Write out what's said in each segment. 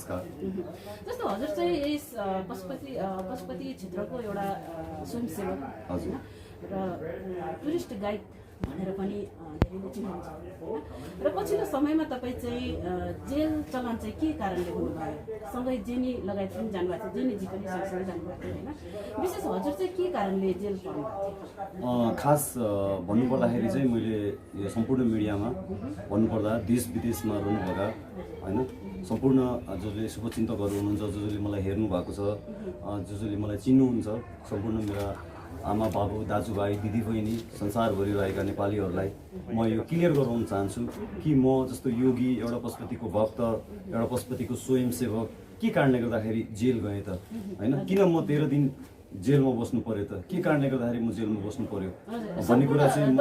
नमस्कार। जस्तो हजुर चाहिँ यस पशुपति क्षेत्रको एउटा स्वयंसेवक हजुर र टुरिस्ट गाइड भनेर पनि धेरैले चिन्नुहुन्छ होइन। र पछिल्लो समयमा तपाईँ चाहिँ जेल चलन चाहिँ के कारणले हुनुभयो? सँगै जेनी लगायत पनि जानुभएको थियो, जेनीजी पनि सँगसँगै जानुभएको थियो होइन। विशेष हजुर चाहिँ के कारणले जेल पर्नुभएको थियो? खास भन्नुपर्दाखेरि चाहिँ मैले यो सम्पूर्ण मिडियामा भन्नुपर्दा देश विदेशमा रहनुभएका होइन सम्पूर्ण जसले शुभचिन्तकहरू हुनुहुन्छ, जसले मलाई हेर्नु भएको छ, जसले मलाई चिन्नुहुन्छ, सम्पूर्ण मेरा आमा बाबु दाजुभाइ दिदीबहिनी संसारभरि रहेका नेपालीहरूलाई म यो क्लियर गराउन चाहन्छु कि म जस्तो योगी एउटा पशुपतिको भक्त, एउटा पशुपतिको स्वयंसेवक के कारणले गर्दाखेरि जेल गएँ त होइन? किन म 13 दिन जेलमा बस्नु पर्यो त? के कारणले गर्दाखेरि म जेलमा बस्नु पर्यो भन्ने कुरा चाहिँ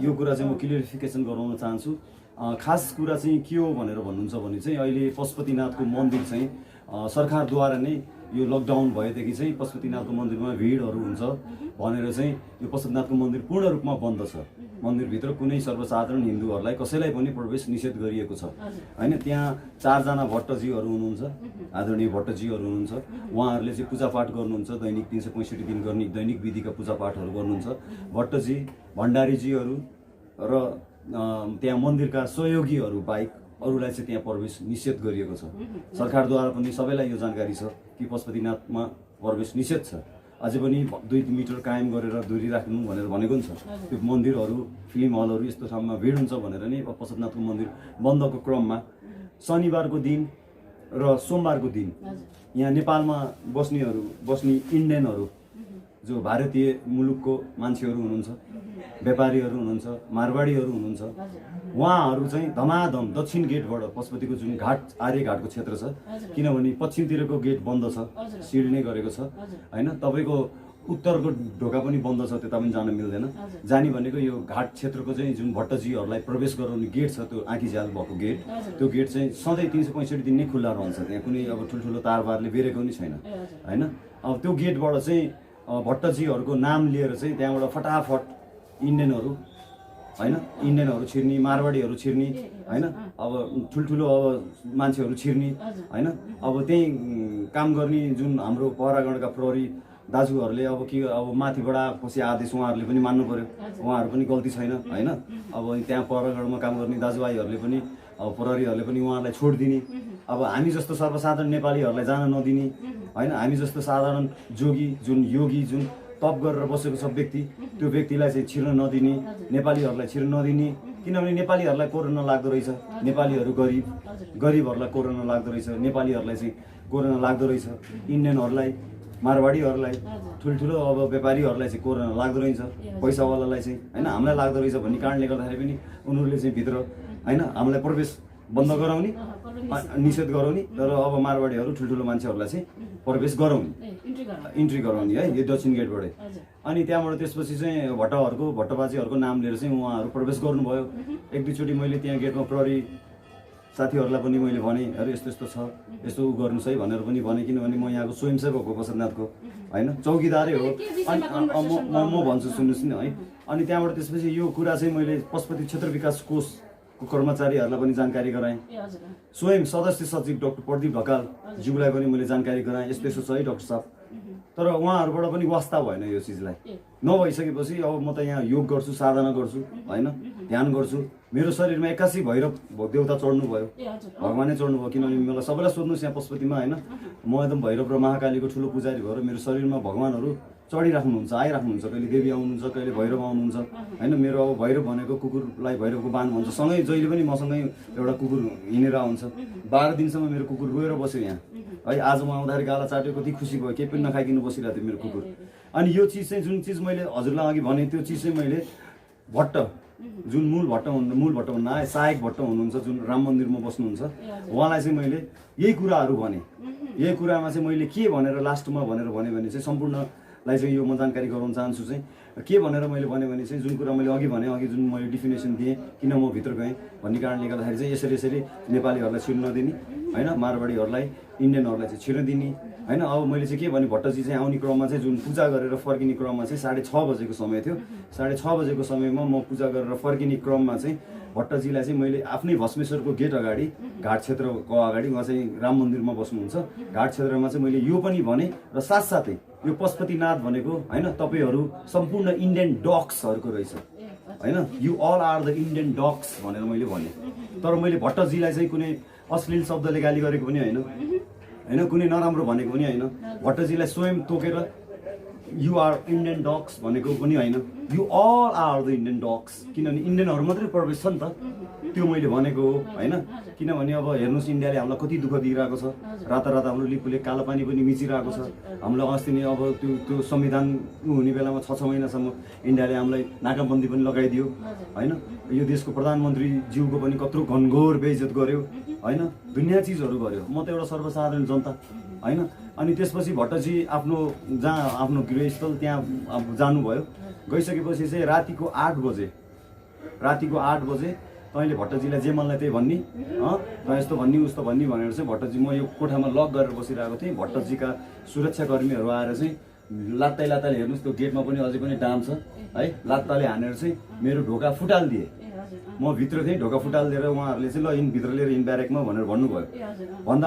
यो कुरा चाहिँ म क्लियरिफिकेसन गराउन चाहन्छु। खास कुरा चाहिँ के हो भनेर भन्नुहुन्छ भने चाहिँ अहिले पशुपतिनाथको मन्दिर चाहिँ सरकारद्वारा नै यो लकडाउन भएदेखि चाहिँ पशुपतिनाथको मन्दिरमा भिडहरू हुन्छ भनेर चाहिँ यो पशुपतिनाथको मन्दिर पूर्ण रूपमा बन्द छ। मन्दिरभित्र कुनै सर्वसाधारण हिन्दूहरूलाई कसैलाई पनि प्रवेश निषेध गरिएको छ होइन। त्यहाँ 4 जना भट्टजीहरू हुनुहुन्छ, आदरणीय भट्टजीहरू हुनुहुन्छ। उहाँहरूले चाहिँ पूजापाठ गर्नुहुन्छ, दैनिक 365 दिन गर्ने दैनिक विधिका पूजापाठहरू गर्नुहुन्छ। भट्टजी भण्डारीजीहरू र त्यहाँ मन्दिरका सहयोगीहरू बाहेक अरूलाई चाहिँ त्यहाँ प्रवेश निषेध गरिएको छ। सरकारद्वारा पनि सबैलाई यो जानकारी छ कि पशुपतिनाथमा प्रवेश निषेध छ। अझै पनि 2 मिटर कायम गरेर दूरी राख्नु भनेर भनेको नि छ। त्यो मन्दिरहरू, फिल्म हलहरू यस्तो ठाउँमा भिड हुन्छ भनेर नै पशुपतिनाथको मन्दिर बन्दको क्रममा शनिबारको दिन र सोमबारको दिन यहाँ नेपालमा बस्ने इन्डियनहरू जो भारतीय मुलुकको मान्छेहरू हुनुहुन्छ, व्यापारीहरू हुनुहुन्छ, मारवाडीहरू हुनुहुन्छ, उहाँहरू चाहिँ धमाधम दक्षिण गेटबाट पशुपतिको जुन घाट आर्य घाटको क्षेत्र छ, किनभने पश्चिमतिरको गेट बन्द छ, सिल नै गरेको छ होइन। तपाईँको उत्तरको ढोका पनि बन्द छ, त्यता पनि जान मिल्दैन। जाने भनेको यो घाट क्षेत्रको चाहिँ जुन भट्टजीहरूलाई प्रवेश गराउने गेट छ, त्यो आँखीझ्याल भएको गेट, त्यो गेट चाहिँ सधैँ 365 दिन नै खुल्ला रहन्छ। त्यहाँ कुनै अब ठुल्ठुलो तारबारले बेरेको पनि छैन होइन। अब त्यो गेटबाट चाहिँ भट्टजीहरूको नाम लिएर चाहिँ त्यहाँबाट फटाफट इन्डियनहरू होइन, इन्डियनहरू छिर्ने, मारवाडीहरू छिर्ने होइन, अब ठुल्ठुलो अब मान्छेहरू छिर्ने होइन। अब त्यही काम गर्ने जुन हाम्रो पहरागणका प्रहरी दाजुहरूले अब के अब माथिबाट आएपछि आदेश उहाँहरूले पनि मान्नु पर्यो, उहाँहरू पनि गल्ती छैन होइन। अब त्यहाँ पहरागणमा काम गर्ने दाजुभाइहरूले पनि अब प्रहरीहरूले पनि उहाँहरूलाई छोड दिने, अब हामी जस्तो सर्वसाधारण नेपालीहरूलाई जान नदिने होइन। हामी जस्तो साधारण योगी जुन तप गरेर बसेको छ व्यक्ति, त्यो व्यक्तिलाई चाहिँ छिर्न नदिने, नेपालीहरूलाई छिर्न नदिने। किनभने नेपालीहरूलाई कोरोना लाग्दो रहेछ, नेपालीहरू गरिबहरूलाई कोरोना लाग्दो रहेछ, नेपालीहरूलाई चाहिँ कोरोना लाग्दो रहेछ, इन्डियनहरूलाई, मारवाडीहरूलाई, ठुल्ठुलो अब व्यापारीहरूलाई चाहिँ कोरोना लाग्दो रहेछ, पैसावालालाई चाहिँ होइन हामीलाई लाग्दो रहेछ भन्ने कारणले गर्दाखेरि पनि उनीहरूले चाहिँ भित्र होइन हामीलाई प्रवेश बन्द गराउने, निषेध गराउने, तर अब मारवाडीहरू ठुल्ठुलो मान्छेहरूलाई चाहिँ प्रवेश गराउने, इन्ट्री गराउने है यो दक्षिण गेटबाटै। अनि त्यहाँबाट त्यसपछि चाहिँ भट्टबाजीहरूको नाम लिएर चाहिँ उहाँहरू प्रवेश गर्नुभयो। 1-2 चोटि मैले त्यहाँ गेटमा प्रहरी साथीहरूलाई पनि मैले भने अरे यस्तो यस्तो छ, यस्तो गर्नुहोस् है भनेर पनि भने, किनभने म यहाँको स्वयंसेवक हो पशुपतिनाथको होइन, चौकीदारै हो। अनि म भन्छु सुन्नुहोस् न है। अनि त्यहाँबाट त्यसपछि यो कुरा चाहिँ मैले पशुपति क्षेत्र विकास कोषको कर्मचारीहरूलाई पनि जानकारी गराएँ, स्वयं सदस्य सचिव डाक्टर प्रदीप ढकाल ज्यूलाई पनि मैले जानकारी गराएँ, यस्तो यस्तो छ है डाक्टर साहब। तर उहाँहरूबाट पनि वास्ता भएन यो चिजलाई। नभइसकेपछि अब म त यहाँ योग गर्छु, साधना गर्छु होइन, ध्यान गर्छु, मेरो शरीरमा 81 भैरव देवता चढ्नु भयो, भगवानै चढ्नु भयो। किनभने मलाई सबैलाई सोध्नुहोस् यहाँ पशुपतिमा होइन, म एकदम भैरव र महाकालीको ठुलो पुजारी भएर मेरो शरीरमा भगवानहरू चढिराख्नुहुन्छ, आइराख्नुहुन्छ। कहिले देवी आउनुहुन्छ, कहिले भैरव आउनुहुन्छ होइन। मेरो अब भैरव भनेको कुकुरलाई भैरवको बाण भन्छ, सँगै जहिले पनि मसँगै एउटा कुकुर हिँडेर आउँछ। 12 दिनसम्म मेरो कुकुर रोएर बस्यो यहाँ है। आज म आउँदाखेरि गाला चाट्यो, कति खुसी भयो, केही पनि नखाइकन बसिरहेको थियो मेरो कुकुर। अनि यो चिज चाहिँ जुन चिज मैले हजुरलाई अघि भने त्यो चिज चाहिँ मैले भट्ट जुन मूल भट्ट भन्दा सहायक भट्ट हुनुहुन्छ, जुन राम मन्दिरमा बस्नुहुन्छ, उहाँलाई चाहिँ मैले यही कुराहरू भने। यही कुरामा चाहिँ मैले के भनेर लास्टमा भनेर भने चाहिँ सम्पूर्णलाई चाहिँ यो म जानकारी गराउन चाहन्छु चाहिँ के भनेर मैले भने चाहिँ जुन कुरा मैले अघि जुन मैले डिफिनेसन दिएँ किन म भित्र गएँ भन्ने कारणले गर्दाखेरि चाहिँ यसरी नेपालीहरूलाई छिर्न नदिने होइन, मारवाडीहरूलाई, इन्डियनहरूलाई चाहिँ छिर्न दिने होइन। अब मैले चाहिँ के भने भट्टजी चाहिँ आउने क्रममा चाहिँ जुन पूजा गरेर फर्किने क्रममा चाहिँ 6:30 बजेको समय थियो। 6:30 बजेको समयमा म पूजा गरेर फर्किने क्रममा चाहिँ भट्टजीलाई चाहिँ मैले आफ्नै भस्मेश्वरको गेट अगाडि घाट क्षेत्रको अगाडि उहाँ चाहिँ राम मन्दिरमा बस्नुहुन्छ घाट क्षेत्रमा चाहिँ मैले यो पनि भने र साथसाथै यो पशुपतिनाथ भनेको होइन तपाईँहरू सम्पूर्ण इन्डियन डग्सहरूको रहेछ होइन you all are the Indian dogs भनेर मैले भने तर मैले भट्टजीलाई चाहिँ कुनै अश्लील शब्दले गाली गरेको पनि होइन कुनै नराम्रो भनेको पनि होइन भट्टजीलाई स्वयं तोकेर यु आर इन्डियन डग्स भनेको पनि होइन you all are the Indian dogs किनभने इन्डियनहरू मात्रै प्रवेश छ नि त त्यो मैले भनेको हो होइन किनभने अब हेर्नुहोस् इन्डियाले हामीलाई कति दुःख दिइरहेको छ रातारात हाम्रो लिपुले कालोपानी पनि मिचिरहेको छ हामीलाई अस्ति नै अब त्यो संविधान हुने बेलामा 6 महिनासम्म इन्डियाले हामीलाई नाकाबन्दी पनि लगाइदियो होइन यो देशको प्रधानमन्त्रीज्यूको पनि कत्रो घनघोर बेइज्जत गर्यो होइन दुनियाँ चिजहरू गर्यो म त एउटा सर्वसाधारण जनता होइन अनि त्यसपछि भट्टजी आफ्नो गृहस्थल त्यहाँ जानुभयो गइसकेपछि चाहिँ रातिको 8 बजे तैँले भट्टजीलाई जे मनलाई त्यही भन्ने यस्तो भन्ने उस्तो भन्ने भनेर चाहिँ भट्टजी म यो कोठामा लक गरेर बसिरहेको थिएँ भट्टजीका सुरक्षाकर्मीहरू आएर चाहिँ लात्ताले हेर्नुहोस् त्यो गेटमा पनि अझै पनि डाम छ है लात्ताले हानेर चाहिँ मेरो ढोका फुटालिदिए म भित्र थिएँ ढोका फुटालिदिएर उहाँहरूले चाहिँ ल इन भित्र लिएर इन ब्यारेकमा भनेर भन्नुभयो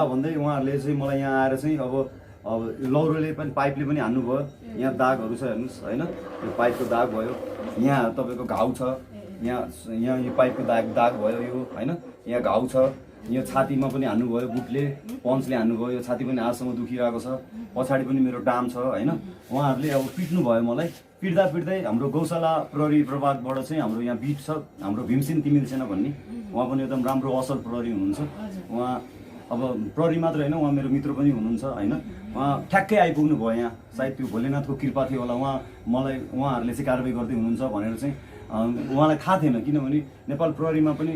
भन्दै उहाँहरूले चाहिँ मलाई यहाँ आएर चाहिँ अब लौरोले पनि पाइपले पनि हान्नुभयो यहाँ दागहरू छ हेर्नुहोस् होइन यो पाइपको दाग भयो यहाँ तपाईँको घाउ छ यहाँ यो पाइपको दाग भयो यो होइन यहाँ घाउ छ यो छातीमा पनि हान्नुभयो बुटले पन्चले हान्नुभयो यो छाती पनि आजसम्म दुखिरहेको छ पछाडि पनि मेरो डाम छ होइन उहाँहरूले अब पिट्नु भयो मलाई पिट्दै हाम्रो गौशाला प्रहरी प्रभागबाट चाहिँ हाम्रो यहाँ बिट छ हाम्रो भीमसेन तिमिल सेना भन्ने उहाँ पनि एकदम राम्रो असल प्रहरी हुनुहुन्छ उहाँ अब प्रहरी मात्र होइन उहाँ मेरो मित्र पनि हुनुहुन्छ होइन उहाँ ठ्याक्कै आइपुग्नु भयो यहाँ सायद त्यो भोलेनाथको कृपा थियो होला उहाँहरूले चाहिँ कारवाही गर्दै हुनुहुन्छ भनेर चाहिँ उहाँलाई थाहा थिएन किनभने नेपाल प्रहरीमा पनि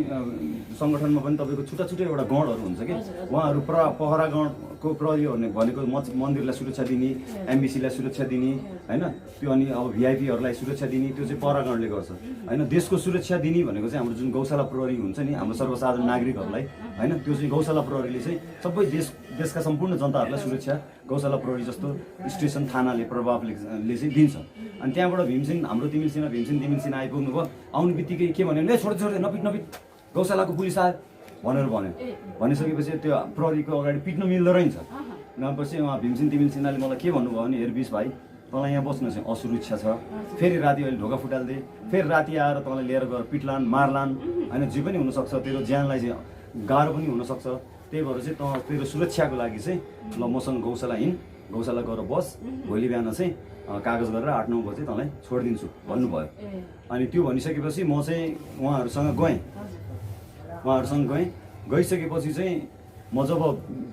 सङ्गठनमा पनि तपाईँको छुट्टै एउटा गणहरू हुन्छ कि उहाँहरू पहरा गणको प्रहरीहरू भनेको मन्दिरलाई सुरक्षा दिने एमबिसीलाई सुरक्षा दिने होइन त्यो अनि अब भिआइपीहरूलाई सुरक्षा दिने त्यो चाहिँ पहरा गणले गर्छ होइन देशको सुरक्षा दिने भनेको चाहिँ हाम्रो जुन गौशाला प्रहरी हुन्छ नि हाम्रो सर्वसाधारण नागरिकहरूलाई होइन त्यो चाहिँ गौशाला प्रहरीले चाहिँ सबै देशका सम्पूर्ण जनताहरूलाई सुरक्षा गौशाला प्रहरी जस्तो स्टेसन थानाले प्रभावले चाहिँ दिन्छ अनि त्यहाँबाट हाम्रो भीमसेन तिमिल सेना आइपुग्नु भयो आउने बित्तिकै के भन्यो भने छोड नपिट गौशालाको पुलिस आयो भनेर भनिसकेपछि त्यो प्रहरीको अगाडि पिट्नु मिल्दो रहेछ नपछि उहाँ भीमसेन तिमिल सेनाले मलाई के भन्नुभयो भने हेर बिस भाइ तँलाई यहाँ बस्नु चाहिँ असुरक्षा छ फेरि राति अहिले ढोका फुटाल्दै फेरि राति आएर तँलाई लिएर गएर पिटलान मारलान होइन जे पनि हुनसक्छ तेरो ज्यानलाई चाहिँ गाह्रो पनि हुनसक्छ त्यही भएर चाहिँ तेरो सुरक्षाको लागि चाहिँ ल मसँग गौशाला गौशाला गएर बस भोलि बिहान चाहिँ कागज गरेर 8-9 बजे तँलाई छोडिदिन्छु भन्नुभयो अनि त्यो भनिसकेपछि म चाहिँ उहाँहरूसँग गइसकेपछि चाहिँ म जब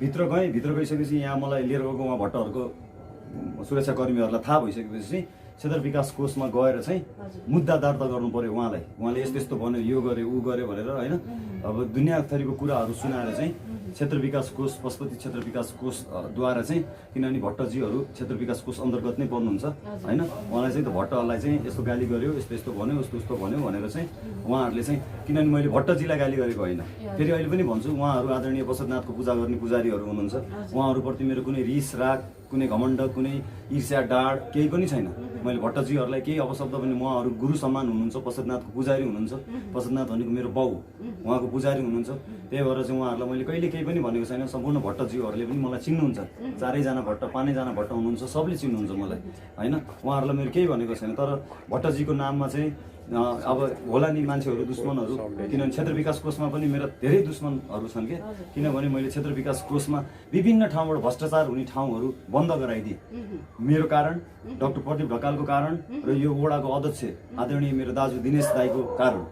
भित्र गइसकेपछि यहाँ मलाई लिएर गएको उहाँ भट्टहरूको सुरक्षाकर्मीहरूलाई थाहा भइसकेपछि चाहिँ क्षेत्र विकास कोषमा गएर चाहिँ मुद्दा दर्ता गर्नु पर्यो उहाँले यस्तो भन्यो यो गर्यो ऊ गर्यो भनेर होइन अब दुनियाँ थरीको कुराहरू सुनाएर चाहिँ क्षेत्र विकास कोष पशुपति क्षेत्र विकास कोषद्वारा चाहिँ किनभने भट्टजीहरू क्षेत्र विकास कोष अन्तर्गत नै पर्नुहुन्छ होइन उहाँलाई चाहिँ भट्टहरूलाई चाहिँ यस्तो गाली गर्यो यस्तो भन्यो उस्तो भन्यो भनेर चाहिँ उहाँहरूले चाहिँ किनभने मैले भट्टजीलाई गाली गरेको होइन फेरि अहिले पनि भन्छु उहाँहरू आदरणीय पशुपतिनाथको पूजा गर्ने पुजारीहरू हुनुहुन्छ उहाँहरूप्रति मेरो कुनै रिस राग कुनै घमण्ड कुनै ईर्ष्या डाड केही पनि छैन मैले भट्टजीहरूलाई केही अपशब्द पनि उहाँहरू गुरु सम्मान हुनुहुन्छ पशुपतिनाथको पुजारी हुनुहुन्छ पशुपतिनाथ भनेको मेरो बाउ उहाँको पुजारी हुनुहुन्छ त्यही भएर चाहिँ उहाँहरूलाई मैले कहिले केही पनि भनेको छैन सम्पूर्ण भट्टजीहरूले पनि मलाई चिन्नुहुन्छ 4जना भट्ट 5जना भट्ट हुनुहुन्छ सबले चिन्नुहुन्छ मलाई होइन उहाँहरूलाई मैले केही भनेको छैन तर भट्टजीको नाममा चाहिँ अब होला नि मान्छेहरू दुश्मनहरू किनभने क्षेत्र विकास कोषमा पनि मेरा धेरै दुश्मनहरू छन् के किनभने मैले क्षेत्र विकास कोषमा विभिन्न ठाउँबाट भ्रष्टाचार हुने ठाउँहरू बन्द गराइदिए मेरो कारण डाक्टर प्रदीप ढकालको कारण र यो वडाको अध्यक्ष आदरणीय मेरो दाजु दिनेश दाईको कारण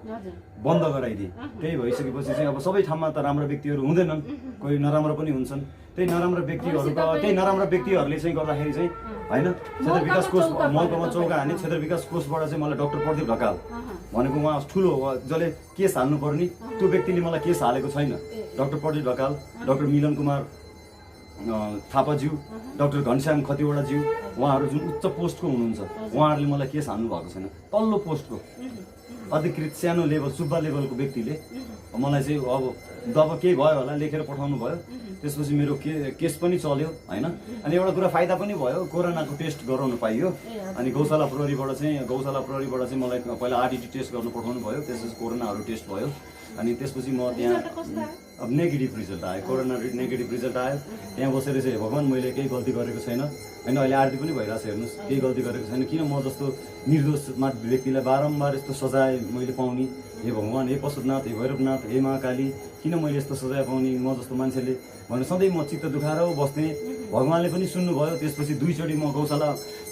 बन्द गराइदिए त्यही भइसकेपछि चाहिँ अब सबै ठाउँमा त राम्रा व्यक्तिहरू हुँदैनन् कोही नराम्रो पनि हुन्छन् त्यही नराम्रो व्यक्तिहरूले चाहिँ गर्दाखेरि चाहिँ होइन क्षेत्र विकास कोष महकुमा चौका हाने क्षेत्र विकास कोषबाट चाहिँ मलाई डाक्टर प्रदीप ढकाल भनेको उहाँ ठुलो जसले केस हाल्नुपर्ने त्यो व्यक्तिले मलाई केस हालेको छैन डाक्टर प्रदीप ढकाल डाक्टर मिलन कुमार थापाज्यू डाक्टर घनश्याम खतिवडाज्यू उहाँहरू जुन उच्च पोस्टको हुनुहुन्छ उहाँहरूले मलाई केस हाल्नु भएको छैन तल्लो पोस्टको अधिकृत सानो लेभल सुब्बा लेभलको व्यक्तिले मलाई चाहिँ अब केही भयो होला लेखेर पठाउनु भयो। त्यसपछि मेरो केस पनि चल्यो होइन। अनि एउटा कुरा फाइदा पनि भयो, कोरोनाको टेस्ट गराउनु पाइयो। अनि गौशाला प्रहरीबाट चाहिँ मलाई पहिला आरटिटी टेस्ट गर्नु पठाउनु भयो, त्यसपछि कोरोनाहरू टेस्ट भयो। अनि त्यसपछि म त्यहाँ अब नेगेटिभ रिजल्ट आयो, कोरोना नेगेटिभ रिजल्ट आयो। त्यहाँ बसेर चाहिँ भगवान् मैले केही गल्ती गरेको छैन होइन, अहिले आरती पनि भइरहेको छ हेर्नुहोस्, केही गल्ती गरेको छैन, किन म जस्तो निर्दोष व्यक्तिलाई बारम्बार यस्तो सजाय मैले पाउने, हे भगवान्, हे पशुपतिनाथ, हे भैरवनाथ, हे महाकाली, किन मैले यस्तो सजाय पाउने म जस्तो मान्छेले भनेर सधैँ म चित्त दुखाएर बस्थेँ। भगवान्ले पनि सुन्नुभयो। त्यसपछि 2 चोटि म गौशाला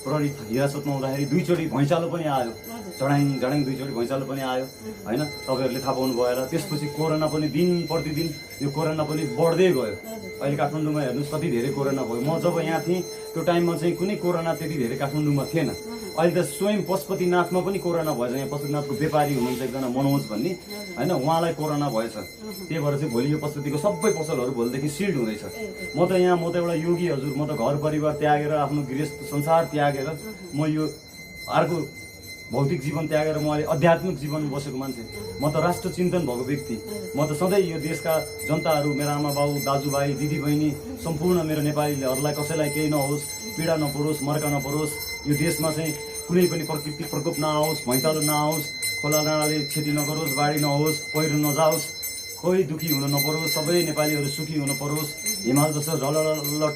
प्रहरी हिरासतमा हुँदाखेरि 2 चोटि भैँचालो पनि आयो, झडाङ 2 चोटि भैँचालो पनि आयो होइन, तपाईँहरूले थाहा पाउनु भयो होला। त्यसपछि कोरोना पनि दिन प्रतिदिन यो कोरोना पनि बढ्दै गयो। अहिले काठमाडौँमा हेर्नुहोस् कति धेरै कोरोना भयो। म जब यहाँ थिएँ त्यो टाइममा चाहिँ कुनै कोरोना त्यति धेरै काठमाडौँमा थिएन। अहिले त स्वयं पशुपतिनाथमा पनि कोरोना भएछ। यहाँ पशुपतिनाथको व्यापारी हुनुहुन्छ एकजना मनोज भन्ने होइन, उहाँलाई कोरोना भएछ। त्यही भएर चाहिँ भोलि यो पशुपतिको सबै पसलहरू भोलिदेखि सिल्ड हुँदैछ। म त एउटा योगी हजुर, म त घर परिवार त्यागेर आफ्नो गृहस्थ संसार त्यागेर म यो अर्को भौतिक जीवन त्यागेर म अहिले आध्यात्मिक जीवन बसेको मान्छे। म त राष्ट्र चिन्तन भएको व्यक्ति। म त सधैँ यो देशका जनताहरू, मेरो आमा बाउ, दाजुभाइ, दिदीबहिनी, सम्पूर्ण मेरो नेपालीहरूलाई कसैलाई केही नहोस्, पीडा नपरोस्, मर्का नपरोस्, यो देशमा चाहिँ कुनै पनि प्रकृति प्रकोप नआओस्, भैँचालो नआओस्, खोला नालाले क्षति नगरोस्, बाढी नहोस्, पहिरो नजाओस्, कोही दुखी हुन नपरोस्, सबै नेपालीहरू सुखी हुन परोस्, हिमाल जस्तो झलल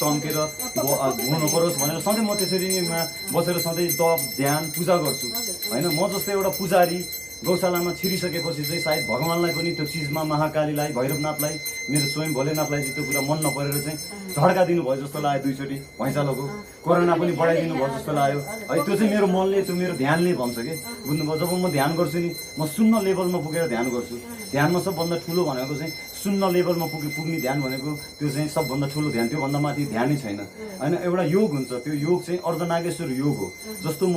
चम्केर हुन परोस् भनेर सधैँ म त्यसरी नै बसेर सधैँ तप ध्यान पूजा गर्छु होइन। म जस्तो एउटा पुजारी गौशालामा छिरिसकेपछि चाहिँ सायद भगवान्लाई पनि त्यो चिजमा, महाकालीलाई, भैरवनाथलाई, मेरो स्वयं भोलेनाथलाई चाहिँ त्यो कुरा मन नपरेर चाहिँ झड्का दिनुभयो जस्तो लाग्यो। 2 चोटि भैँचालोको कोरोना पनि बढाइदिनु भयो जस्तो लाग्यो है। त्यो चाहिँ मेरो मनले, त्यो मेरो ध्यानले भन्छ कि बुझ्नुभयो। जब म ध्यान गर्छु नि, म शून्य लेभलमा पुगेर ध्यान गर्छु। ध्यानमा सबभन्दा ठुलो भनेको चाहिँ शून्य लेभलमा पुग्ने ध्यान भनेको त्यो चाहिँ सबभन्दा ठुलो ध्यान, त्योभन्दा माथि ध्यानै छैन होइन। एउटा योग हुन्छ, त्यो योग चाहिँ अर्धनागेश्वर योग हो। जस्तो म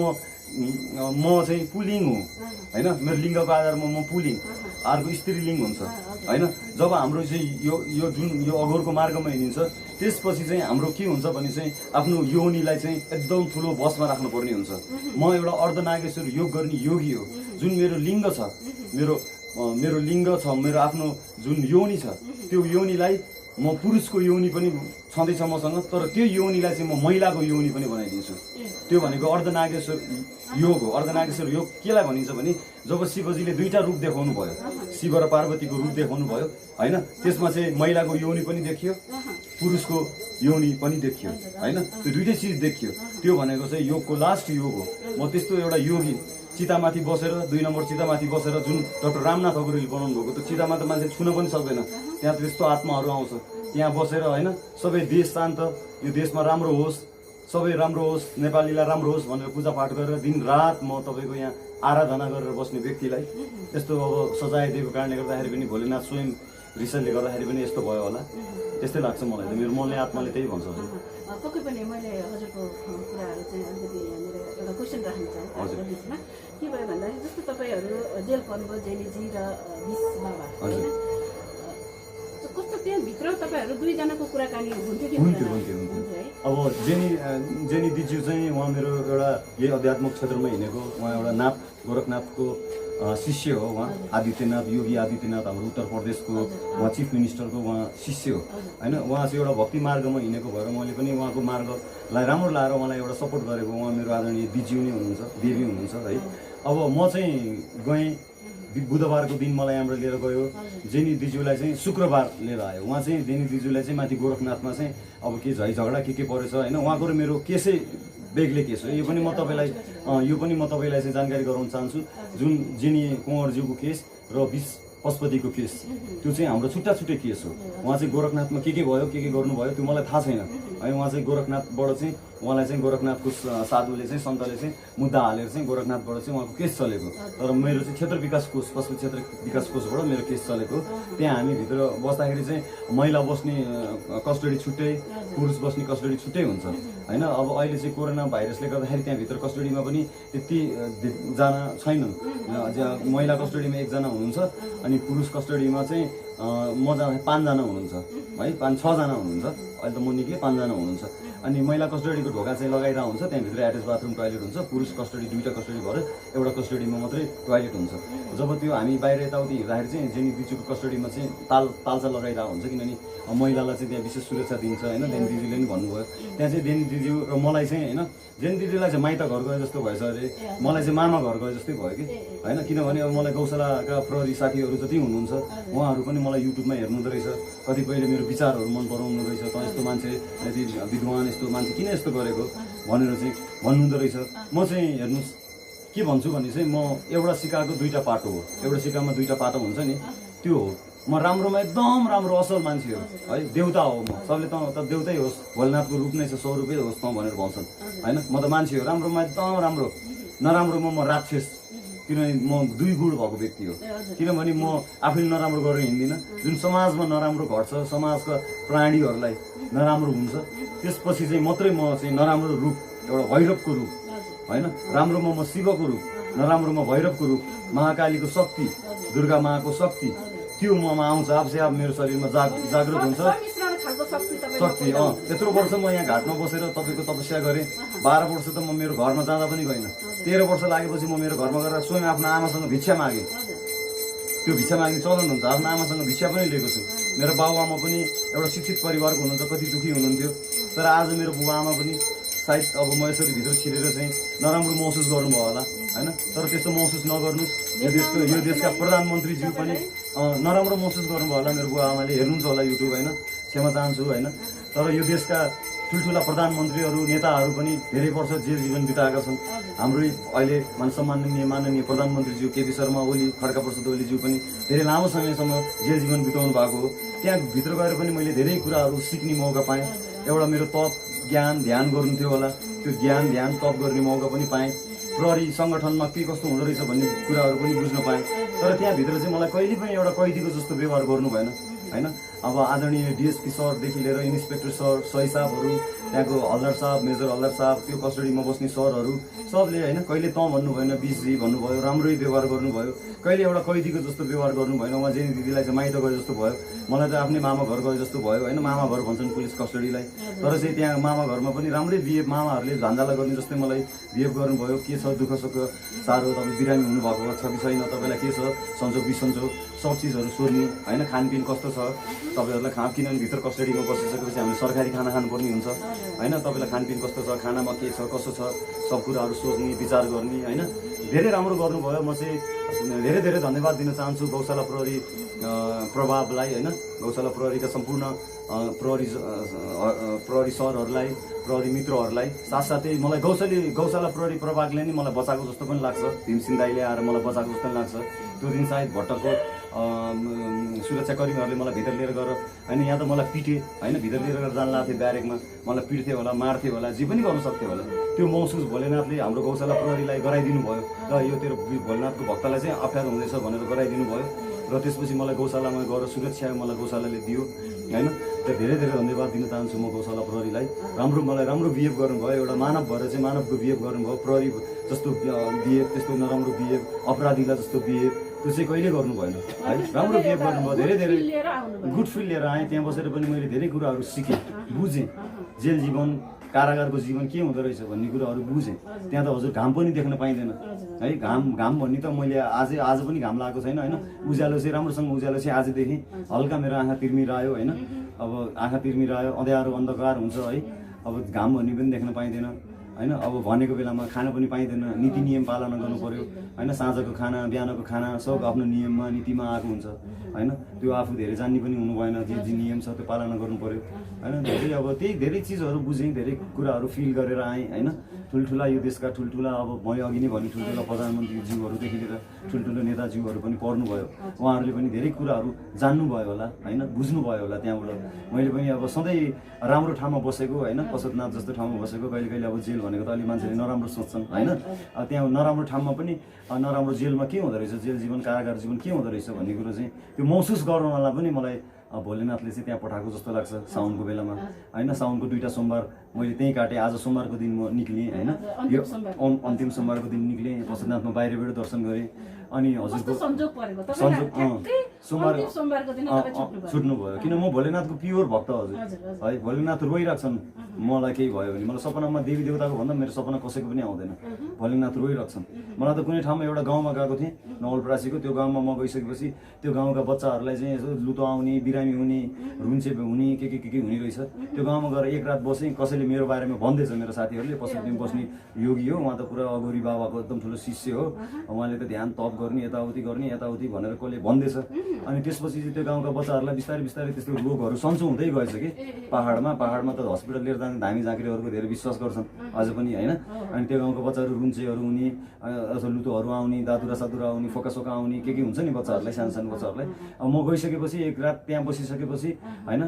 चाहिँ पुलिङ हुँ होइन, मेरो लिङ्गको आधारमा म पुलिङ, अर्को स्त्रीलिङ्ग हुन्छ होइन। जब हाम्रो चाहिँ यो जुन यो अघोरको मार्गमा हिँडिन्छ त्यसपछि चाहिँ हाम्रो के हुन्छ भने चाहिँ आफ्नो योनिलाई चाहिँ एकदम ठुलो बसमा राख्नुपर्ने हुन्छ। म एउटा अर्धनागेश्वर योग गर्ने योगी हो। जुन मेरो लिङ्ग छ, मेरो लिङ्ग छ, मेरो आफ्नो जुन योनि छ, त्यो योनिलाई म पुरुषको योनि पनि छँदैछ मसँग, तर त्यो योनिलाई चाहिँ म महिलाको योनि पनि बनाइदिन्छु। त्यो भनेको अर्धनागेश्वर योग हो। अर्धनागेश्वर योग केलाई भनिन्छ भने जब शिवजीले 2टा रूप देखाउनु भयो, शिव र पार्वतीको रूप देखाउनु भयो होइन, त्यसमा चाहिँ महिलाको योनि पनि देखियो, पुरुषको योनि पनि देखियो होइन, त्यो 2टै चिज देखियो। त्यो भनेको चाहिँ योगको लास्ट योग हो। म त्यस्तो एउटा योगी चितामाथि बसेर 2 नम्बर चितामाथि बसेर जुन डाक्टर रामनाथ अग्रवालले बनाउनु भएको त्यो चितामा त मान्छे छुन पनि सक्दैन, त्यहाँ त्यस्तो आत्माहरू आउँछ। त्यहाँ बसेर होइन सबै देश शान्त, यो देशमा राम्रो होस्, सबै राम्रो होस्, नेपालीलाई राम्रो होस् भनेर पूजापाठ गरेर दिनरात म तपाईँको यहाँ आराधना गरेर बस्ने व्यक्तिलाई यस्तो अब सजाय दिएको कारणले गर्दाखेरि पनि भोलेनाथ स्वयं रिसनले गर्दाखेरि पनि यस्तो भयो होला, त्यस्तै लाग्छ मलाई त। मेरो मनले आत्माले त्यही भन्छ। पक्कै पनि मैले हजुरको कुराहरू चाहिँ अलिकति यहाँनिर एउटा क्वेसन राख्न चाहेँ बिचमा। के भयो भन्दाखेरि जस्तो तपाईँहरू जेल पर्नुभयो, जेनीजी र बिस बाबा होइन, कस्तो त्यहाँभित्र तपाईँहरू 2 जनाको कुराकानी हुन्थ्यो कि हुन्थ्यो है। अब जेनी दिज्यू चाहिँ उहाँ मेरो एउटा यही आध्यात्मिक क्षेत्रमा हिँडेको, उहाँ एउटा गोरखनाथको शिष्य हो। उहाँ आदित्यनाथ, योगी आदित्यनाथ हाम्रो उत्तर प्रदेशको उहाँ चिफ मिनिस्टरको उहाँ शिष्य हो होइन। उहाँ चाहिँ एउटा भक्ति मार्गमा हिँडेको भएर मैले पनि उहाँको मार्गलाई राम्रो लाएर उहाँलाई एउटा सपोर्ट गरेको। उहाँ मेरो आदरणीय दिज्यू नै हुनुहुन्छ, देवी हुनुहुन्छ है। अब म चाहिँ गएँ, बुधबारको दिन मलाई यहाँबाट लिएर गयो। जेनी दिज्यूलाई चाहिँ शुक्रबार लिएर आयो। उहाँ चाहिँ जेनी दिज्यूलाई चाहिँ माथि गोरखनाथमा चाहिँ अब के झगडा के परेछ होइन, उहाँको र मेरो केसै बेग्लै केस हो। यो पनि म तपाईँलाई चाहिँ जानकारी गराउन चाहन्छु। जुन जेनी कुँवरज्यूको केस र पशुपतिको केस त्यो चाहिँ हाम्रो छुट्टा केस हो। उहाँ चाहिँ गोरखनाथमा के भयो, के गर्नुभयो त्यो मलाई थाहा छैन है। उहाँ चाहिँ गोरखनाथबाट चाहिँ उहाँलाई चाहिँ गोरखनाथको साधुले चाहिँ सन्तले चाहिँ मुद्दा हालेर चाहिँ गोरखनाथबाट चाहिँ उहाँको केस चलेको। तर मेरो चाहिँ क्षेत्र विकास कोष, पशुपति क्षेत्र विकास कोषबाट मेरो केस चलेको। त्यहाँ हामी भित्र बस्दाखेरि चाहिँ महिला बस्ने कस्टडी छुट्टै, पुरुष बस्ने कस्टडी छुट्टै हुन्छ होइन। अब अहिले चाहिँ कोरोना भाइरसले गर्दाखेरि त्यहाँभित्र कस्टडीमा पनि त्यति जना छैनन्। महिला कस्टडीमा 1 जना हुनुहुन्छ, अनि पुरुष कस्टडीमा चाहिँ म जाँदा 5 जना हुनुहुन्छ है, 5-6 जना हुनुहुन्छ। अहिले त म निक्लेँ 5 जना हुनुहुन्छ। अनि महिला कस्टडीको ढोका चाहिँ लगाइरहेको हुन्छ, त्यहाँभित्र एट्याच बाथरुम टोयलेट हुन्छ, पुरुष कस्टडी 2टा कस्टडी भएर एउटा कस्टडीमा मात्रै टोयलेट हुन्छ। जब त्यो हामी बाहिर यताउति हिँड्दाखेरि चाहिँ जेनी दिजुको कस्टडीमा चाहिँ तालचा लगाइरहेको हुन्छ, किनभने महिलालाई चाहिँ त्यहाँ विशेष सुरक्षा दिन्छ होइन। देनी दिदीले पनि भन्नुभयो त्यहाँ चाहिँ देनी दिदी र मलाई चाहिँ होइन, जेनी दिदीलाई चाहिँ माइत घर गए जस्तो भएछ अरे, मलाई चाहिँ मामा घर गए जस्तै भयो कि होइन। किनभने अब मलाई गौशालाका प्रहरी साथीहरू जति हुनुहुन्छ उहाँहरू पनि मलाई युट्युबमा हेर्नुहुँदो रहेछ, कतिपयले मेरो विचारहरू मन पराउनु रहेछ, त यस्तो मान्छे यति विद्वान यस्तो मान्छे किन यस्तो गरेको भनेर चाहिँ भन्नुहुँदो रहेछ। म चाहिँ हेर्नुहोस् के भन्छु भने चाहिँ म एउटा सिक्काको 2टा पाटो हो, एउटा सिक्कामा 2टा पाटो हुन्छ नि, त्यो हो। म राम्रोमा एकदम राम्रो असल मान्छे हो है, देउता हो म, सबले त देउतै होस्, भोलेनाथको रूप नै छ, स्वरूपै होस् त भनेर भन्छन् होइन। म त मान्छे हो, राम्रोमा एकदम राम्रो, नराम्रोमा म राक्षस, किनभने म 2 गुण भएको व्यक्ति हो। किनभने म आफैले नराम्रो गरेर हिँड्दिनँ, जुन समाजमा नराम्रो घट्छ, समाजका प्राणीहरूलाई नराम्रो हुन्छ, त्यसपछि चाहिँ मात्रै म चाहिँ नराम्रो रूप, एउटा भैरवको रूप होइन, राम्रोमा म शिवको रूप, नराम्रोमा भैरवको रूप, महाकालीको शक्ति, दुर्गा माको शक्ति, त्यो ममा आउँछ, आफै आफ मेरो शरीरमा जागृत हुन्छ शक्ति। त्यत्रो वर्ष म यहाँ घाटमा बसेर तपाईँको तपस्या गरेँ, 12 वर्ष त म मेरो घरमा जाँदा पनि गएन, 13 वर्ष लागेपछि म मेरो घरमा गएर स्वयं आफ्नो आमासँग भिक्षा मागेँ। त्यो भिक्षा माग्ने चलन हुन्छ, आफ्नो आमासँग भिक्षा पनि लिएको छु। मेरो बाबुआमा पनि एउटा शिक्षित परिवारको हुनुहुन्छ, कति दुःखी हुनुहुन्थ्यो, तर आज मेरो बुबाआमा पनि सायद अब म यसरी भित्र छिरेर चाहिँ नराम्रो महसुस गर्नुभयो होला होइन। तर त्यस्तो महसुस नगर्नुहोस्, यो देशका प्रधानमन्त्रीज्यू पनि नराम्रो महसुस गर्नुभयो होला, मेरो बुबाआमाले हेर्नुहुन्छ होला युट्युब होइन, क्षमा चाहन्छु होइन। तर यो देशका ठुल्ठुला प्रधानमन्त्रीहरू नेताहरू पनि धेरै वर्ष जेल जीवन बिताएका छन्। हाम्रो अहिले माननीय प्रधानमन्त्रीज्यू केपी शर्मा ओली, खड्का प्रसाद ओलीज्यू पनि धेरै लामो समयसम्म जेल जीवन बिताउनु भएको हो। त्यहाँ भित्र गएर पनि मैले धेरै कुराहरू सिक्ने मौका पाएँ। एउटा मेरो तप ज्ञान ध्यान गर्नु थियो होला, त्यो ज्ञान ध्यान तप गर्ने मौका पनि पाएँ। प्रहरी सङ्गठनमा के कस्तो हुँदो रहेछ भन्ने कुराहरू पनि बुझ्न पाएँ। तर त्यहाँभित्र चाहिँ मलाई कहिले पनि एउटा कैदीको जस्तो व्यवहार गर्नु भएन होइन। अब आदरणीय डिएसपी सरदेखि लिएर इन्सपेक्टर सर, सही साहबहरू, त्यहाँको हल्दार साहब, मेजर हल्दार साहब, त्यो कस्टडीमा बस्ने सरहरू सबले होइन कहिले तँ भन्नु भएन, बिसजी भन्नुभयो, राम्रै व्यवहार गर्नुभयो, कहिले एउटा कैदीको जस्तो व्यवहार गर्नु भएन। उहाँ जेनी दिदीलाई चाहिँ माइत गए जस्तो भयो, मलाई त आफ्नै मामा घर गए जस्तो भयो होइन। मामा घर भन्छन् पुलिस कस्टडीलाई, तर चाहिँ त्यहाँ मामा घरमा पनि राम्रै बिहेभ, मामाहरूले झान्जाला गर्ने जस्तै मलाई बिहेभ गर्नुभयो। के छ दुःख सुख साह्रो, तपाईँ बिरामी हुनुभएको छ कि छैन, तपाईँलाई के छ सन्चोक बिसन्चोक सब चिजहरू सोध्ने होइन। खानपिन कस्तो छ तपाईँहरूलाई, किनभने भित्र कस्टडीमा बसिसकेपछि हामीले सरकारी खाना खानुपर्ने हुन्छ होइन। तपाईँलाई खानपिन कस्तो छ, खानामा के छ कसो छ, सब कुराहरू सोच्ने विचार गर्ने होइन। धेरै राम्रो गर्नुभयो। म चाहिँ धेरै धेरै धन्यवाद दिन चाहन्छु गौशाला प्रहरी प्रभावलाई होइन, गौशाला प्रहरीका सम्पूर्ण प्रहरी सरहरूलाई, प्रहरी मित्रहरूलाई, साथसाथै मलाई गौशाला प्रहरी प्रभागले नै मलाई बचाएको जस्तो पनि लाग्छ। भीमसिंह दाइले आएर मलाई बचाएको जस्तो पनि लाग्छ। त्यो दिन सायद भट्टको सुरक्षाकर्मीहरूले मलाई भित्र लिएर गएर होइन, यहाँ त मलाई पिटे होइन, भित्र लिएर गएर जान लाग्थ्यो ब्यारेकमा, मलाई पिट्थ्यो होला, मार्थ्यो होला, जे पनि गर्न सक्थ्यो होला। त्यो महसुस भोलेनाथले हाम्रो गौशाला प्रहरीलाई गराइदिनु भयो र यो तेरो भोलेनाथको भक्तलाई चाहिँ अप्ठ्यारो हुँदैछ भनेर गराइदिनु भयो। र त्यसपछि मलाई गौशालामा गएर सुरक्षा मलाई गौशालाले दियो होइन। त धेरै धेरै धन्यवाद दिन चाहन्छु म गौशाला प्रहरीलाई। मलाई राम्रो बिहेभ गर्नुभयो, एउटा मानव भएर चाहिँ मानवको बिहेभ गर्नुभयो। प्रहरी जस्तो बिहेभ, त्यस्तो नराम्रो बिहेभ, अपराधीलाई जस्तो बिहेभ त्यो चाहिँ कहिले गर्नु भएन है। राम्रो बिहेभ गर्नुभयो, धेरै धेरै गुड फिल लिएर आएँ। त्यहाँ बसेर पनि मैले धेरै कुराहरू सिकेँ, बुझेँ। जेल जीवन, कारागारको जीवन के हुँदो रहेछ भन्ने कुराहरू बुझेँ। त्यहाँ त हजुर घाम पनि देख्न पाइँदैन है। घाम भन्ने त मैले आज पनि घाम लागेको छैन होइन। उज्यालो चाहिँ राम्रोसँग उज्यालो चाहिँ आज देखेँ। हल्का मेरो आँखा तिर्मिरह्यो होइन, अब आँखा तिर्मिरह्यो, अँध्यारो अन्धकार हुन्छ है। अब घाम भन्ने पनि देख्न पाइँदैन होइन। अब भनेको बेलामा खान पनि पाइँदैन, नीति नियम पालना गर्नु पर्यो होइन। साँझको खाना, बिहानको खाना सब आफ्नो नियममा नीतिमा आएको हुन्छ होइन। त्यो आफू धेरै जान्ने पनि हुनु भएन, जे नियम छ त्यो पालना गर्नु पर्यो होइन। धेरै अब त्यही धेरै चिजहरू बुझेँ, धेरै कुराहरू फिल गरेर आएँ होइन। ठुल्ठुला यो देशका ठुल्ठुला अब मैले अघि नै भने ठुल्ठुला प्रधानमन्त्रीज्यूहरूदेखि लिएर ठुल्ठुलो नेताज्यूहरू पनि पढ्नुभयो। उहाँहरूले पनि धेरै कुराहरू जान्नुभयो होला होइन, बुझ्नुभयो होला। त्यहाँबाट मैले पनि अब सधैँ राम्रो ठाउँमा बसेको होइन, पशुपतिनाथ जस्तो ठाउँमा बसेको, कहिले कहिले अब जेल भनेको त अलि मान्छेले नराम्रो सोच्छन् होइन। त्यहाँ नराम्रो ठाउँमा पनि नराम्रो जेलमा के हुँदो रहेछ, जेल जीवन कारागार जीवन के हुँदो रहेछ भन्ने कुरो चाहिँ त्यो महसुस गर्नलाई पनि मलाई भोलेनाथले चाहिँ त्यहाँ पठाएको जस्तो लाग्छ। साउनको बेलामा होइन, साउनको 2टा सोमबार मैले त्यहीँ काटेँ। आज सोमबारको दिन म निक्लेँ होइन, यो अन्तिम सोमबारको दिन निक्लेँ। पशुपतिनाथमा बाहिरबाट दर्शन गरेँ अनि कस्तो हजुरको संजोग परेको संजोग, ठ्याक्कै सोमबार अन्तिम सोमबारको दिन तपाईँ छुट्नुभयो। छुट्नु भयो किन म भोलेनाथको प्योर भक्त हजुर हजुर, हजुर। है। भोलेनाथ रोइरहेको छन् मलाई केही भयो भने। मलाई सपनामा देवी देवताको भन्दा मेरो सपना कसैको पनि आउँदैन। भोलेनाथ रोइरहेको छन्। मलाई त कुनै ठाउँमा एउटा गाउँमा गएको थिएँ नवलपरासीको, त्यो गाउँमा म गइसकेपछि त्यो गाउँका बच्चाहरूलाई चाहिँ यसो लुतो आउने, बिरामी हुने, रुन्चे हुने, के हुने रहेछ। त्यो गाउँमा गएर एक रात बसेँ। कसैले मेरो बारेमा भन्दैछ, मेरो साथीहरूले, पशुपतिमा बस्ने योगी हो उहाँ त पुरा अगोरी बाबाको एकदम ठुलो शिष्य हो, उहाँले त ध्यान तप गर्ने, यताउति गर्ने, यताउति भनेर कसले भन्दैछ। अनि त्यसपछि चाहिँ त्यो गाउँका बच्चाहरूलाई बिस्तारै बिस्तारै त्यस्तो रोगहरू सन्चो हुँदै गएछ कि पाहाडमा त हस्पिटल लिएर जाने धामी झाँक्रीहरूको धेरै विश्वास गर्छन् अझ पनि होइन। अनि त्यो गाउँको बच्चाहरू रुन्चेहरू हुने, अथवा लुतोहरू आउने, दादुरा सादुरा आउने, फोकासोका आउने, के हुन्छ नि बच्चाहरूलाई, सानो सानो बच्चाहरूलाई। अब म गइसकेपछि एक रात त्यहाँ बसिसकेपछि होइन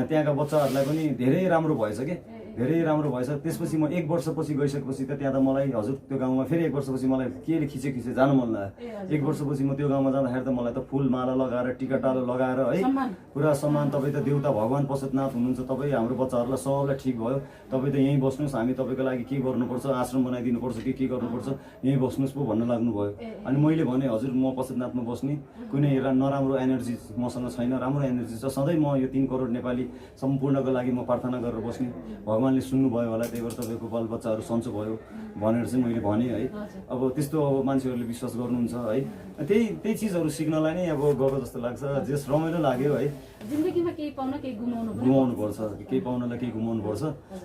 त्यहाँका बच्चाहरूलाई पनि धेरै राम्रो भएछ कि, धेरै राम्रो भएछ। त्यसपछि म 1 वर्षपछि गइसकेपछि त त्यहाँ त मलाई हजुर त्यो गाउँमा फेरि 1 वर्षपछि मलाई केले खिचे जानु मन लाग्यो। 1 वर्षपछि म त्यो गाउँमा जाँदाखेरि त मलाई त फुलमाला लगाएर, टिका टालो लगाएर है पुरा सम्मान। तपाईँ त देउता भगवान् पशुपतिनाथ हुनुहुन्छ, तपाईँ हाम्रो बच्चाहरूलाई सबलाई ठिक भयो, तपाईँ त यहीँ बस्नुहोस्, हामी तपाईँको लागि के गर्नुपर्छ, आश्रम बनाइदिनुपर्छ कि के गर्नुपर्छ, यहीँ बस्नुहोस् पो भन्न लाग्नुभयो। अनि मैले भने हजुर म पशुपतिनाथमा बस्ने, कुनै नराम्रो एनर्जी मसँग छैन, राम्रो एनर्जी छ। सधैँ म यो 3 करोड नेपाली सम्पूर्णको लागि म प्रार्थना गरेर बस्ने, भगवान्ले सुन्नुभयो होला, त्यही भएर तपाईँको बालबच्चाहरू सन्चो भयो भनेर चाहिँ मैले भने है। अब त्यस्तो अब मान्छेहरूले विश्वास गर्नुहुन्छ है। त्यही चिजहरू सिक्नलाई नै अब गएको जस्तो लाग्छ। जस रमाइलो लाग्यो है। जिन्दगीमा केही पाउन केही गुमाउनु पर्छ, केही पाउनलाई केही गुमाउनु पर्छ।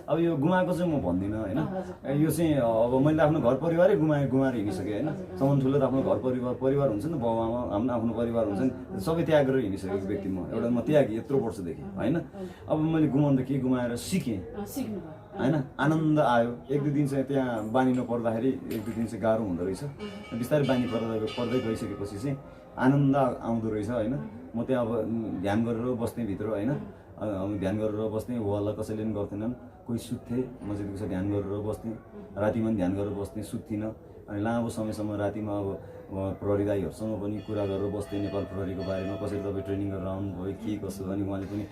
अब यो गुमाएको चाहिँ म भन्दिनँ होइन। यो चाहिँ अब मैले आफ्नो घर परिवारै गुमाएर हिँडिसकेँ होइन। सम्म ठुलो त आफ्नो घर परिवार हुन्छ नि, बाउ आमा हाम्रो आफ्नो परिवार हुन्छ नि, सबै त्याग गरेर हिँडिसकेको व्यक्ति म। एउटा म त्यागेँ यत्रो वर्षदेखि होइन। अब मैले गुमाउनु त के गुमाएर सिकेँ होइन। आनन्द आयो। 1-2 दिन चाहिँ त्यहाँ बानी नपर्दाखेरि 1-2 दिन चाहिँ गाह्रो हुँदो रहेछ। बिस्तारै बानी पर्दै गइसकेपछि चाहिँ आनन्द आउँदो रहेछ होइन। म त्यहाँ अब ध्यान गरेर बस्ने भित्र होइन। ध्यान गरेर बस्ने, वाला कसैले पनि गर्थेनन्, कोही सुत्थे, म चाहिँ त्यसो ध्यान गरेर बस्थेँ। रातिमा पनि ध्यान गरेर बस्थेँ, सुत्थिनँ। अनि लामो समयसम्म रातिमा अब प्रहरी दाईहरूसँग पनि कुरा गरेर बस्थेँ नेपाल प्रहरीको बारेमा, कसरी तपाईँ ट्रेनिङ गरेर आउनुभयो, के कसो। अनि उहाँले पनि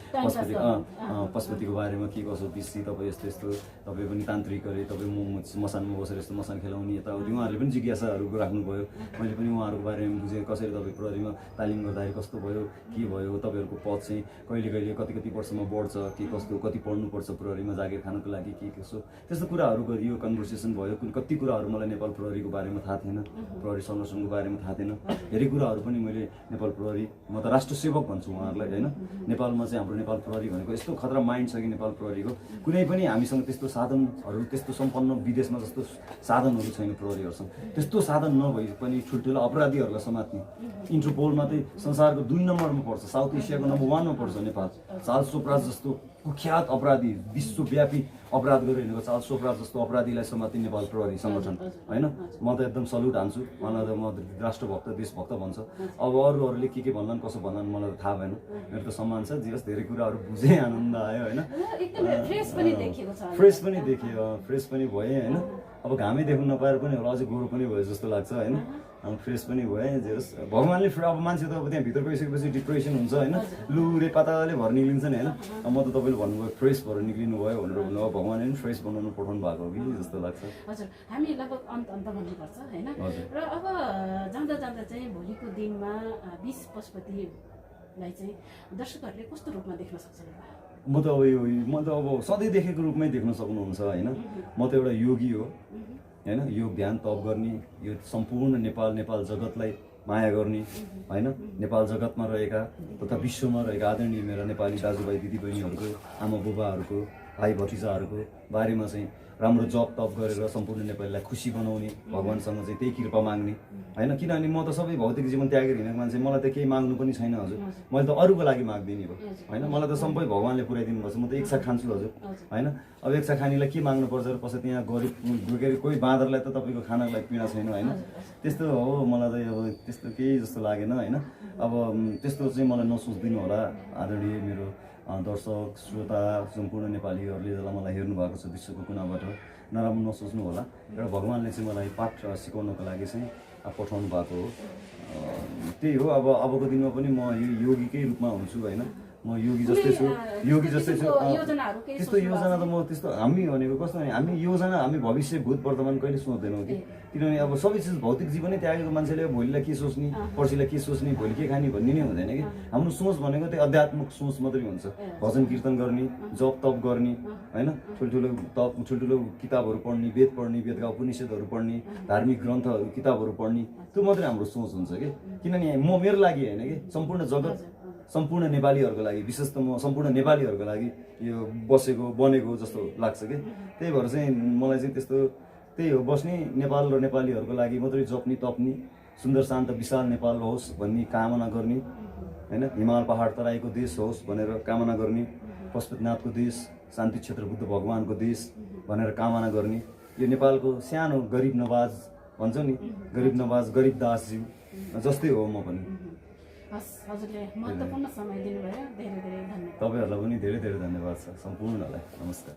पशुपतिको बारेमा के कसो पिसी, तपाईँ यस्तो यस्तो, तपाईँ पनि तान्त्रिक अरे, तपाईँ मसानमा बसेर यस्तो मसान खेलाउने यताउति, उहाँहरूले पनि जिज्ञासाहरू राख्नुभयो। मैले पनि उहाँहरूको बारेमा बुझेँ, कसरी तपाईँ प्रहरीमा तालिम गर्दाखेरि कस्तो भयो, के भयो, तपाईँहरूको पद चाहिँ कहिले कति वर्षमा बढ्छ, के कस्तो, कति पढ्नुपर्छ प्रहरीमा जागिर खानको लागि, के कसो, त्यस्तो कुराहरू गरियो, कन्भर्सेसन भयो। कति कुराहरू मलाई नेपाल प्रहरीको बारेमा थाहा थिएन, प्रहरी संरक्षणको बारेमा थाहा थिएन। धेरै कुराहरू पनि मैले नेपाल प्रहरी, म त राष्ट्र सेवक भन्छु उहाँहरूलाई होइन। नेपालमा चाहिँ हाम्रो नेपाल प्रहरी भनेको यस्तो खतरा माइन्ड छ कि नेपाल प्रहरीको, कुनै पनि हामीसँग त्यस्तो साधनहरू, त्यस्तो सम्पन्न विदेशमा जस्तो साधनहरू छैन प्रहरीहरूसँग। त्यस्तो साधन नभए पनि ठुल्ठुलो अपराधीहरूलाई समात्ने, इन्टरपोलमा चाहिँ संसारको 2 नम्बरमा पर्छ, साउथ एसियाको नम्बर 1 मा पर्छ नेपाल। चार्ल्स चोपरा जस्तो कुख्यात अपराधी, विश्वव्यापी अपराध गरेर हिँडेको चार्ल्स चोपरा जस्तो अपराधीलाई समात्ने नेपाल प्रहरी सङ्गठन होइन। म त एकदम सल्युट हान्छु मलाई। त म राष्ट्रभक्त, देशभक्त भन्छ। अब अरूहरूले के भन्लान्, कसो भन्लान् मलाई त थाहा भएन। मेरो त सम्मान छ, जे होस् धेरै कुराहरू बुझेँ, आनन्द आयो होइन। फ्रेस पनि देखेँ भएँ होइन। अब घामै देख्नु नपाएर पनि होला, अझै गोरो पनि भयो जस्तो लाग्छ होइन। फ्रेस पनि भएँ, जे होस् भगवान्ले। अब मान्छे त अब त्यहाँ भित्र गइसकेपछि डिप्रेसन हुन्छ होइन, लुरे पाताले भएर निक्लिन्छ नि होइन। म त तपाईँले भन्नुभयो फ्रेस भएर निक्लिनु भयो भनेर भन्नुभयो, भगवान्ले पनि फ्रेस बनाउनु पठाउनु भएको हो कि जस्तो लाग्छ। हजुर, हामी लगभग अन्त भन्नुपर्छ होइन। र अब जाँदा चाहिँ भोलिको दिनमा 20 पशुपतिलाई चाहिँ दर्शकहरूले कस्तो रूपमा देख्न सक्छन्? म त अब सधैँ देखेको रूपमै देख्न सक्नुहुन्छ होइन। म त एउटा योगी हो होइन। योग ध्यान तप गर्ने, यो सम्पूर्ण नेपाल जगतलाई माया गर्ने होइन। नेपाल जगतमा रहेका तथा विश्वमा रहेका आदरणीय मेरा नेपाली दाजुभाइ दिदीबहिनीहरूको, आमा बुबाहरूको, भाइ भतिजाहरूको बारेमा चाहिँ राम्रो जप तप गरेर सम्पूर्ण नेपालीलाई खुसी बनाउने, भगवान्सँग चाहिँ त्यही कृपा माग्ने होइन। किनभने म त सबै भौतिक जीवन त्यागेर हिँडेको मान्छे, मलाई त केही माग्नु पनि छैन हजुर। मैले त अरूको लागि माग्दिनँ हो होइन। मलाई त सबै भगवान्ले पुऱ्याइदिनु भएको छ। म त एक साथ खान्छु हजुर होइन। अब एक साथ खानेलाई के माग्नु पर्छ र पछि त्यहाँ गरिब कोही बाँदरलाई त तपाईँको खानको लागि पीडा छैन होइन। त्यस्तो हो, मलाई त अब त्यस्तो केही जस्तो लागेन होइन। अब त्यस्तो चाहिँ मलाई नसोचिदिनु होला आदरणीय मेरो दर्शक श्रोता सम्पूर्ण नेपालीहरूले जसलाई मलाई हेर्नु भएको छ विश्वको कुनाबाट, नराम्रो नसोच्नु होला। एउटा भगवान्ले चाहिँ मलाई पाठ सिकाउनको लागि चाहिँ पठाउनु भएको हो। त्यही हो। अब अबको दिनमा पनि म यो योगीकै रूपमा हुन्छु होइन। म योगी जस्तै छु, योगी जस्तै छु। योजनाहरू केही त्यस्तो योजना त म त्यस्तो हामी भनेको कस्तो भने हामी योजना हामी भविष्य भूत वर्तमान कहिले सोच्दैनौँ कि, किनभने अब सबै चिज भौतिक जीवनै त्यागेको मान्छेले भोलिलाई के सोच्ने, पर्सिलाई के सोच्ने, भोलि के खाने भन्ने नै हुँदैन कि। हाम्रो सोच भनेको त्यही आध्यात्मिक सोच मात्रै हुन्छ। भजन कीर्तन गर्ने, जप तप गर्ने, होइन, ठुल्ठुलो किताबहरू पढ्ने, वेद पढ्ने, वेदका उपनिषदहरू पढ्ने, धार्मिक ग्रन्थहरू किताबहरू पढ्ने, त्यो मात्रै हाम्रो सोच हुन्छ कि। किनभने मेरो लागि होइन कि, सम्पूर्ण जगत, सम्पूर्ण नेपालीहरूको लागि, विशेष त म सम्पूर्ण नेपालीहरूको लागि यो बनेको जस्तो लाग्छ कि। त्यही भएर चाहिँ मलाई चाहिँ त्यस्तो त्यही हो, बस्ने नेपाल र नेपालीहरूको लागि मात्रै जप्ने तप्ने, सुन्दर शान्त विशाल नेपाल होस् भन्ने कामना गर्ने, होइन, हिमाल पहाड तराईको देश होस् भनेर कामना गर्ने, पशुपतिनाथको देश, शान्ति क्षेत्र बुद्ध भगवानको देश भनेर कामना गर्ने, यो नेपालको सानो गरिब नवाज भन्छ नि, गरिब नवाज गरिब दासज्यू जस्तै हो म पनि। हस्, हजुरले महत्त्वपूर्ण समय दिनुभयो, धेरै धेरै धन्यवाद। तपाईँहरूलाई पनि धेरै धेरै धन्यवाद छ सम्पूर्णलाई। नमस्कार।